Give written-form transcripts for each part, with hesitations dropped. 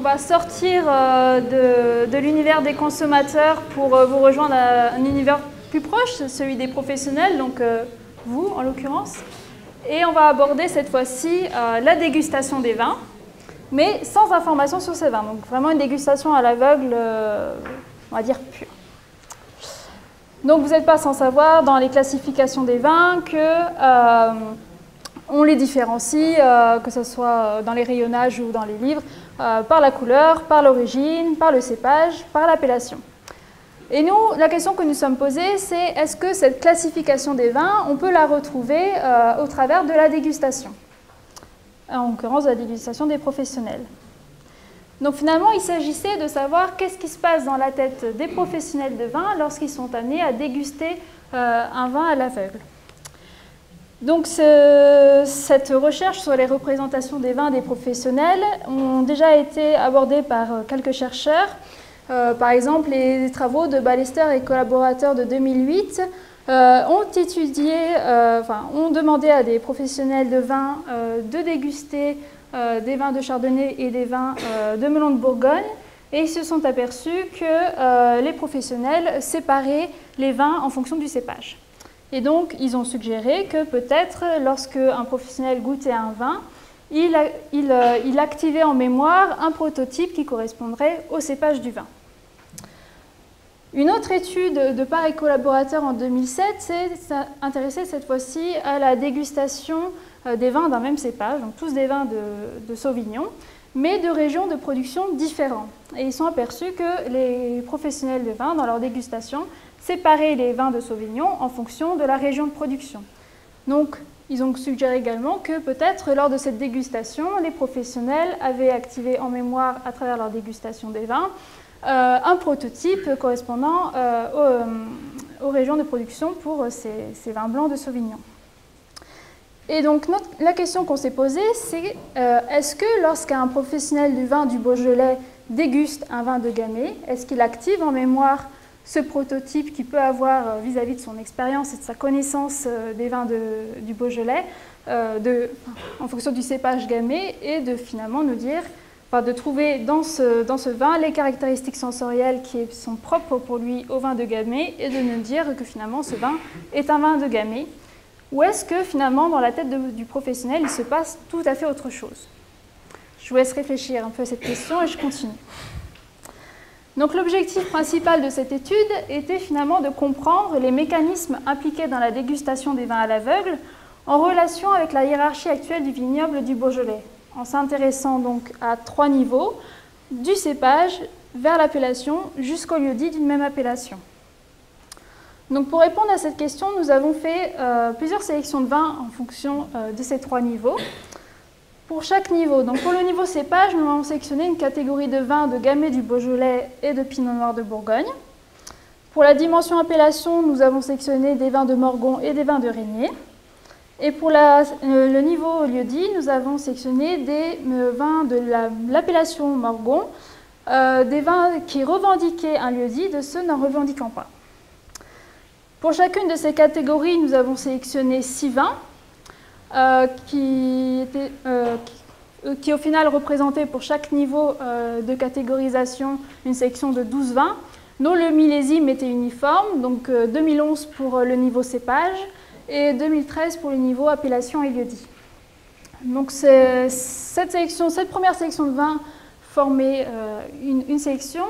va sortir de l'univers des consommateurs pour vous rejoindre à un univers plus proche, celui des professionnels, donc vous en l'occurrence. Et on va aborder cette fois-ci la dégustation des vins, mais sans information sur ces vins. Donc vraiment une dégustation à l'aveugle, on va dire pure. Donc vous n'êtes pas sans savoir dans les classifications des vins que on les différencie, que ce soit dans les rayonnages ou dans les livres, par la couleur, par l'origine, par le cépage, par l'appellation. Et nous, la question que nous sommes posée, c'est est-ce que cette classification des vins, on peut la retrouver au travers de la dégustation, en l'occurrence de la dégustation des professionnels. Donc finalement, il s'agissait de savoir qu'est-ce qui se passe dans la tête des professionnels de vin lorsqu'ils sont amenés à déguster un vin à l'aveugle. Donc cette recherche sur les représentations des vins des professionnels ont déjà été abordées par quelques chercheurs. Par exemple, les travaux de Ballester et collaborateurs de 2008 ont demandé à des professionnels de vin de déguster des vins de Chardonnay et des vins de melon de Bourgogne, et ils se sont aperçus que les professionnels séparaient les vins en fonction du cépage. Et donc, ils ont suggéré que peut-être, lorsque un professionnel goûtait un vin, il activait en mémoire un prototype qui correspondrait au cépage du vin. Une autre étude de pareils collaborateurs en 2007 s'est intéressée cette fois-ci à la dégustation des vins d'un même cépage, donc tous des vins de Sauvignon, mais de régions de production différentes. Et ils sont aperçus que les professionnels de vin, dans leur dégustation, séparaient les vins de Sauvignon en fonction de la région de production. Donc, ils ont suggéré également que peut-être lors de cette dégustation, les professionnels avaient activé en mémoire, à travers leur dégustation des vins, un prototype correspondant aux régions de production pour ces vins blancs de Sauvignon. Et donc, la question qu'on s'est posée, c'est est-ce que lorsqu'un professionnel du vin du Beaujolais déguste un vin de Gamay, est-ce qu'il active en mémoire ce prototype qu'il peut avoir vis-à-vis de son expérience et de sa connaissance des vins du Beaujolais, en fonction du cépage Gamay, et de finalement nous dire, de trouver dans ce vin les caractéristiques sensorielles qui sont propres pour lui au vin de Gamay, et de nous dire que finalement ce vin est un vin de Gamay. Ou est-ce que finalement dans la tête du professionnel il se passe tout à fait autre chose? Je vous laisse réfléchir un peu à cette question et je continue. Donc l'objectif principal de cette étude était finalement de comprendre les mécanismes impliqués dans la dégustation des vins à l'aveugle en relation avec la hiérarchie actuelle du vignoble du Beaujolais, en s'intéressant donc à 3 niveaux, du cépage vers l'appellation jusqu'au lieu-dit d'une même appellation. Donc pour répondre à cette question, nous avons fait plusieurs sélections de vins en fonction de ces 3 niveaux. Pour chaque niveau, donc pour le niveau cépage, nous avons sélectionné une catégorie de vins de Gamay du Beaujolais et de Pinot Noir de Bourgogne. Pour la dimension appellation, nous avons sélectionné des vins de Morgon et des vins de Régnier. Et pour le niveau lieu-dit, nous avons sélectionné des vins de l'appellation Morgon, des vins qui revendiquaient un lieu-dit de ceux n'en revendiquant pas. Pour chacune de ces catégories, nous avons sélectionné 6 vins qui au final représentaient pour chaque niveau de catégorisation une sélection de 12 vins, dont le millésime était uniforme, donc 2011 pour le niveau cépage et 2013 pour le niveau appellation et lieu-dit. Donc cette première sélection de vins formait une sélection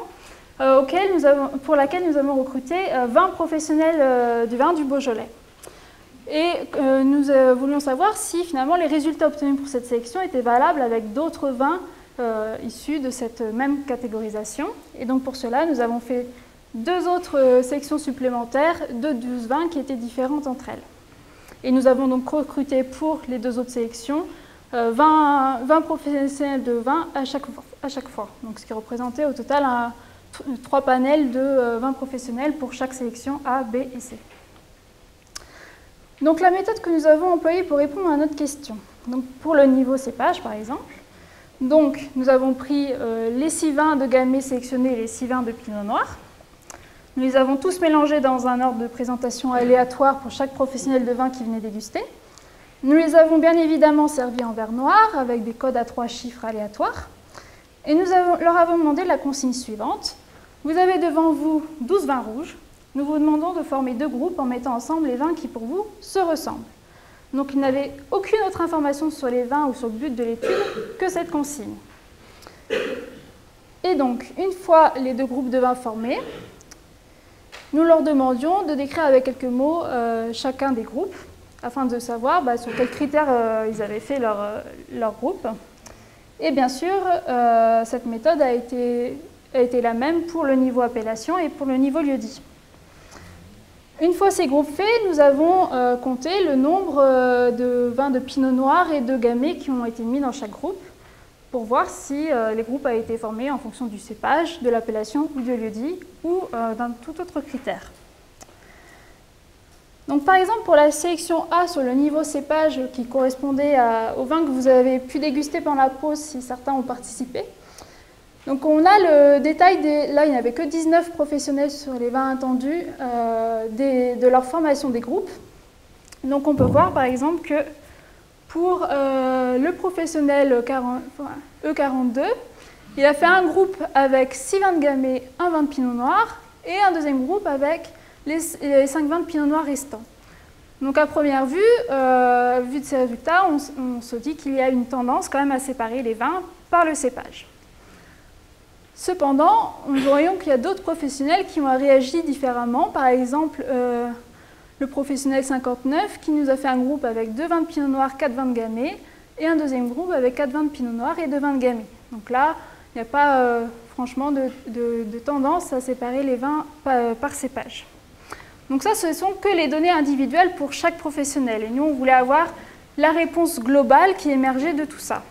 pour laquelle nous avons recruté 20 professionnels du vin du Beaujolais. Et nous voulions savoir si finalement les résultats obtenus pour cette sélection étaient valables avec d'autres vins issus de cette même catégorisation. Et donc pour cela, nous avons fait 2 autres sélections supplémentaires de 12 vins qui étaient différentes entre elles. Et nous avons donc recruté pour les 2 autres sélections 20 professionnels de vin à chaque fois. Donc ce qui représentait au total 3 panels de 20 professionnels pour chaque sélection A, B et C. Donc la méthode que nous avons employée pour répondre à notre question. Donc pour le niveau cépage par exemple, donc nous avons pris les 6 vins de Gamay sélectionnés et les 6 vins de Pinot Noir. Nous les avons tous mélangés dans un ordre de présentation aléatoire pour chaque professionnel de vin qui venait déguster. Nous les avons bien évidemment servis en verre noir avec des codes à 3 chiffres aléatoires. Et nous leur avons demandé la consigne suivante. Vous avez devant vous 12 vins rouges. Nous vous demandons de former 2 groupes en mettant ensemble les vins qui pour vous se ressemblent. Donc ils n'avaient aucune autre information sur les vins ou sur le but de l'étude que cette consigne. Et donc, une fois les 2 groupes de vins formés, nous leur demandions de décrire avec quelques mots chacun des groupes, afin de savoir sur quels critères ils avaient fait leur groupe. Et bien sûr, cette méthode a été la même pour le niveau appellation et pour le niveau lieu-dit. Une fois ces groupes faits, nous avons compté le nombre de vins de pinot noir et de gamay qui ont été mis dans chaque groupe pour voir si les groupes avaient été formés en fonction du cépage, de l'appellation ou de lieu-dit ou d'un tout autre critère. Donc, par exemple, pour la sélection A sur le niveau cépage qui correspondait au vin que vous avez pu déguster pendant la pause si certains ont participé. Donc on a le détail, là il n'y avait que 19 professionnels sur les vins attendus de leur formation des groupes. Donc on peut voir par exemple que pour le professionnel E42, il a fait un groupe avec 6 vins de gamay, un vin de pinot noir et un deuxième groupe avec les 5 vins de pinot noir restants. Donc à première vue, vu de ces résultats, on se dit qu'il y a une tendance quand même à séparer les vins par le cépage. Cependant, nous voyons qu'il y a d'autres professionnels qui ont réagi différemment. Par exemple, le professionnel 59 qui nous a fait un groupe avec 2 vins de pinot noir, 4 vins de gamay et un deuxième groupe avec 4 vins de pinot noir et 2 vins de gamay. Donc là, il n'y a pas franchement de tendance à séparer les vins par cépage. Donc ça, ce ne sont que les données individuelles pour chaque professionnel. Et nous, on voulait avoir la réponse globale qui émergeait de tout ça.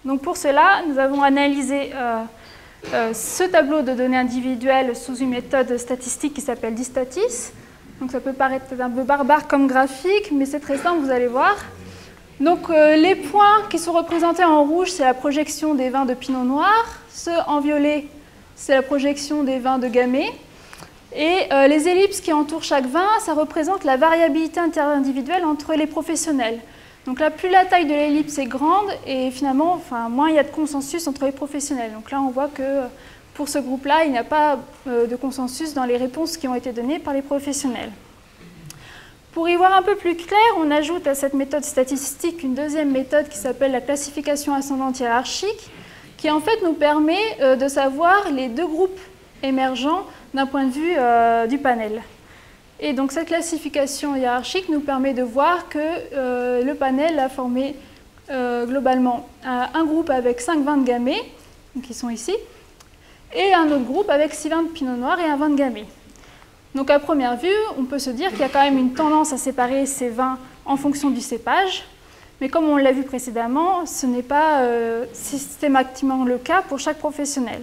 Donc pour cela, nous avons analysé ce tableau de données individuelles sous une méthode statistique qui s'appelle Distatis. Donc ça peut paraître un peu barbare comme graphique, mais c'est très simple, vous allez voir. Donc les points qui sont représentés en rouge, c'est la projection des vins de pinot noir. Ceux en violet, c'est la projection des vins de gamay. Et les ellipses qui entourent chaque vin, ça représente la variabilité interindividuelle entre les professionnels. Donc là, plus la taille de l'ellipse est grande, et finalement, moins il y a de consensus entre les professionnels. Donc là, on voit que pour ce groupe-là, il n'y a pas de consensus dans les réponses qui ont été données par les professionnels. Pour y voir un peu plus clair, on ajoute à cette méthode statistique une deuxième méthode qui s'appelle la classification ascendante hiérarchique, qui en fait nous permet de savoir les 2 groupes émergents d'un point de vue du panel. Et donc cette classification hiérarchique nous permet de voir que le panel a formé globalement un groupe avec 5 vins de gamay, qui sont ici, et un autre groupe avec 6 vins de pinot noir et un vin de gamay. Donc à première vue, on peut se dire qu'il y a quand même une tendance à séparer ces vins en fonction du cépage, mais comme on l'a vu précédemment, ce n'est pas systématiquement le cas pour chaque professionnel.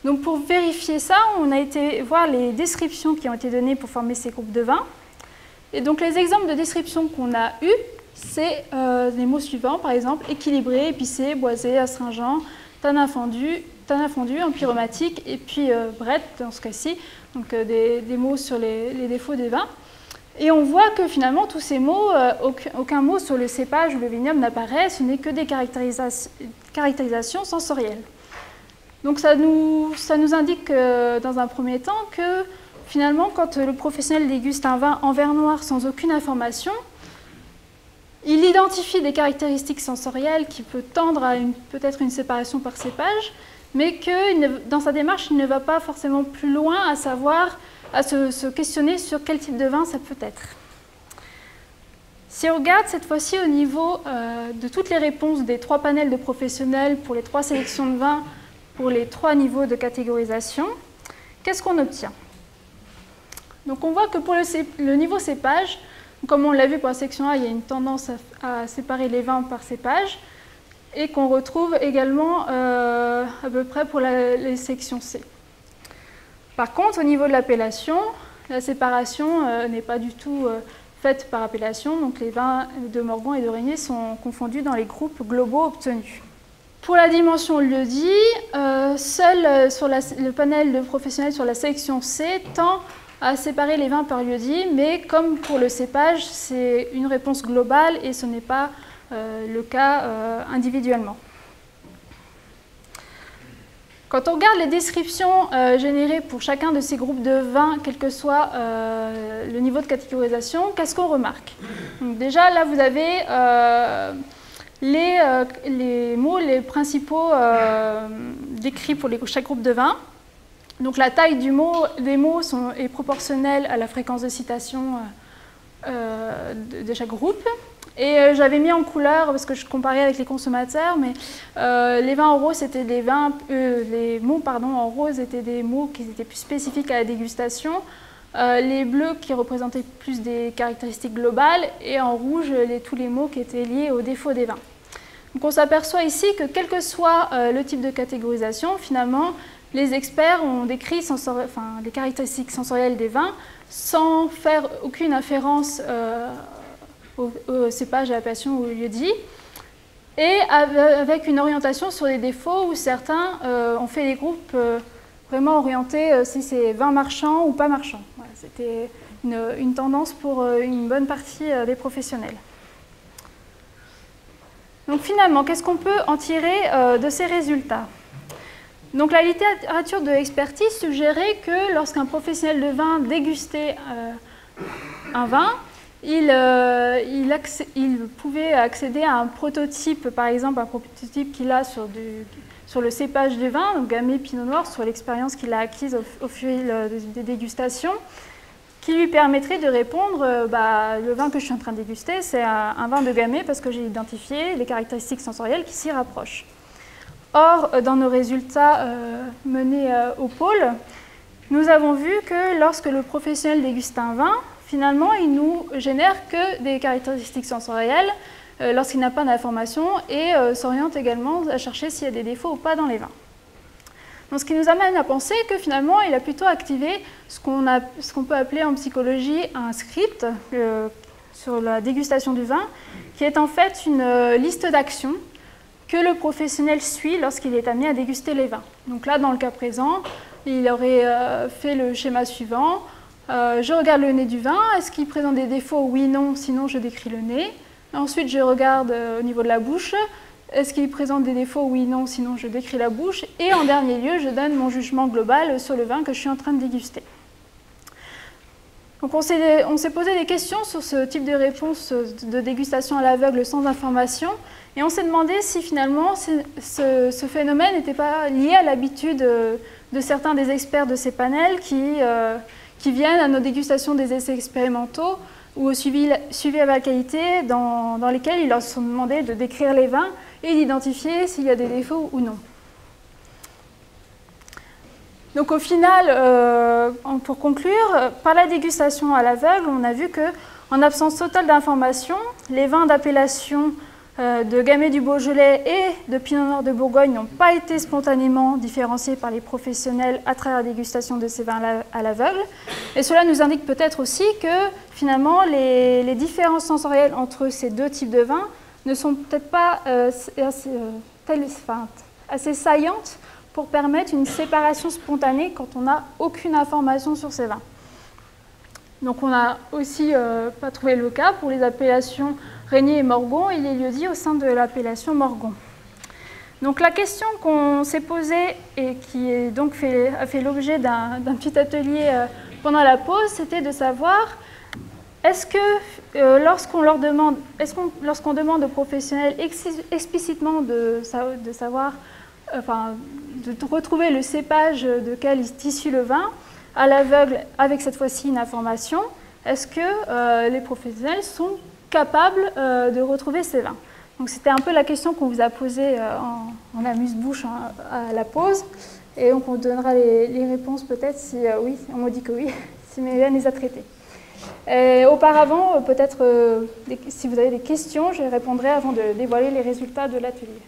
Donc pour vérifier ça, on a été voir les descriptions qui ont été données pour former ces groupes de vins. Et donc les exemples de descriptions qu'on a eus, c'est les mots suivants, par exemple équilibré, épicé, boisé, astringent, tanin fondu, empyromatique, et puis brett dans ce cas-ci, donc des mots sur les défauts des vins. Et on voit que finalement tous ces mots, aucun mot sur le cépage ou le vignoble n'apparaît, ce n'est que des caractérisations sensorielles. Donc ça nous indique dans un premier temps que finalement quand le professionnel déguste un vin en verre noir sans aucune information, il identifie des caractéristiques sensorielles qui peuvent tendre à peut-être une séparation par cépage, mais que dans sa démarche, il ne va pas forcément plus loin à se questionner sur quel type de vin ça peut être. Si on regarde cette fois-ci au niveau de toutes les réponses des 3 panels de professionnels pour les 3 sélections de vins, pour les 3 niveaux de catégorisation, qu'est-ce qu'on obtient? Donc on voit que pour le niveau cépage, comme on l'a vu pour la section A, il y a une tendance à séparer les vins par cépage, et qu'on retrouve également à peu près pour les sections C. Par contre, au niveau de l'appellation, la séparation n'est pas du tout faite par appellation, donc les vins de Morgon et de Régnier sont confondus dans les groupes globaux obtenus. Pour la dimension lieu-dit, seul le panel de professionnels sur la sélection C tend à séparer les vins par lieu-dit, mais comme pour le cépage, c'est une réponse globale et ce n'est pas le cas individuellement. Quand on regarde les descriptions générées pour chacun de ces groupes de vins, quel que soit le niveau de catégorisation, qu'est-ce qu'on remarque? Donc déjà, là, vous avez les mots, les principaux décrits pour chaque groupe de vins. Donc la taille des mots est proportionnelle à la fréquence de citation de chaque groupe. Et j'avais mis en couleur, parce que je comparais avec les consommateurs, mais les vins en rose, c'était des vins, les mots en rose étaient des mots qui étaient plus spécifiques à la dégustation, les bleus qui représentaient plus des caractéristiques globales, et en rouge, tous les mots qui étaient liés aux défauts des vins. Donc on s'aperçoit ici que quel que soit le type de catégorisation, finalement, les experts ont décrit les caractéristiques sensorielles des vins sans faire aucune inférence au cépage, à l'appellation ou au lieu-dit, et avec une orientation sur les défauts où certains ont fait des groupes vraiment orientés si c'est vin marchand ou pas marchand. Voilà, c'était une tendance pour une bonne partie des professionnels. Donc finalement, qu'est-ce qu'on peut en tirer de ces résultats? Donc la littérature de l'expertise suggérait que lorsqu'un professionnel de vin dégustait un vin, il pouvait accéder à un prototype, par exemple un prototype qu'il a sur le cépage du vin, donc Gamay Pinot Noir, sur l'expérience qu'il a acquise au fil des dégustations, qui lui permettrait de répondre le vin que je suis en train de déguster, c'est un vin de Gamay parce que j'ai identifié les caractéristiques sensorielles qui s'y rapprochent. Or, dans nos résultats menés au pôle, nous avons vu que lorsque le professionnel déguste un vin, finalement, il nous génère que des caractéristiques sensorielles lorsqu'il n'a pas d'informations et s'oriente également à chercher s'il y a des défauts ou pas dans les vins. Donc, ce qui nous amène à penser que finalement, il a plutôt activé ce qu'on peut appeler en psychologie un script sur la dégustation du vin, qui est en fait une liste d'actions que le professionnel suit lorsqu'il est amené à déguster les vins. Donc là, dans le cas présent, il aurait fait le schéma suivant. Je regarde le nez du vin, est-ce qu'il présente des défauts? Oui, non, sinon je décris le nez. Ensuite, je regarde au niveau de la bouche, est-ce qu'il présente des défauts? Oui, non, sinon je décris la bouche. Et en dernier lieu, je donne mon jugement global sur le vin que je suis en train de déguster. Donc on s'est posé des questions sur ce type de réponse de dégustation à l'aveugle sans information, et on s'est demandé si finalement ce phénomène n'était pas lié à l'habitude de certains des experts de ces panels qui viennent à nos dégustations des essais expérimentaux ou au suivi à la qualité dans lesquels ils leur sont demandés de décrire les vins et d'identifier s'il y a des défauts ou non. Donc au final, pour conclure, par la dégustation à l'aveugle, on a vu qu'en absence totale d'informations, les vins d'appellation de Gamay du Beaujolais et de Pinot Noir de Bourgogne n'ont pas été spontanément différenciés par les professionnels à travers la dégustation de ces vins à l'aveugle. Et cela nous indique peut-être aussi que finalement les différences sensorielles entre ces deux types de vins ne sont peut-être pas assez saillantes pour permettre une séparation spontanée quand on n'a aucune information sur ces vins. Donc on n'a aussi pas trouvé le cas pour les appellations Régnier et Morgon et les lieux-dits au sein de l'appellation Morgon. Donc la question qu'on s'est posée et qui est donc a fait l'objet d'un petit atelier pendant la pause, c'était de savoir est-ce que lorsqu'on demande aux professionnels explicitement de retrouver le cépage de quel est issu le vin, à l'aveugle, avec cette fois-ci une information, est-ce que les professionnels sont capables de retrouver ces vins? Donc c'était un peu la question qu'on vous a posée en amuse-bouche à la pause, et donc on donnera les réponses peut-être si oui, on me dit que oui, si Mélène les a traitées. Auparavant, peut-être si vous avez des questions, je répondrai avant de dévoiler les résultats de l'atelier.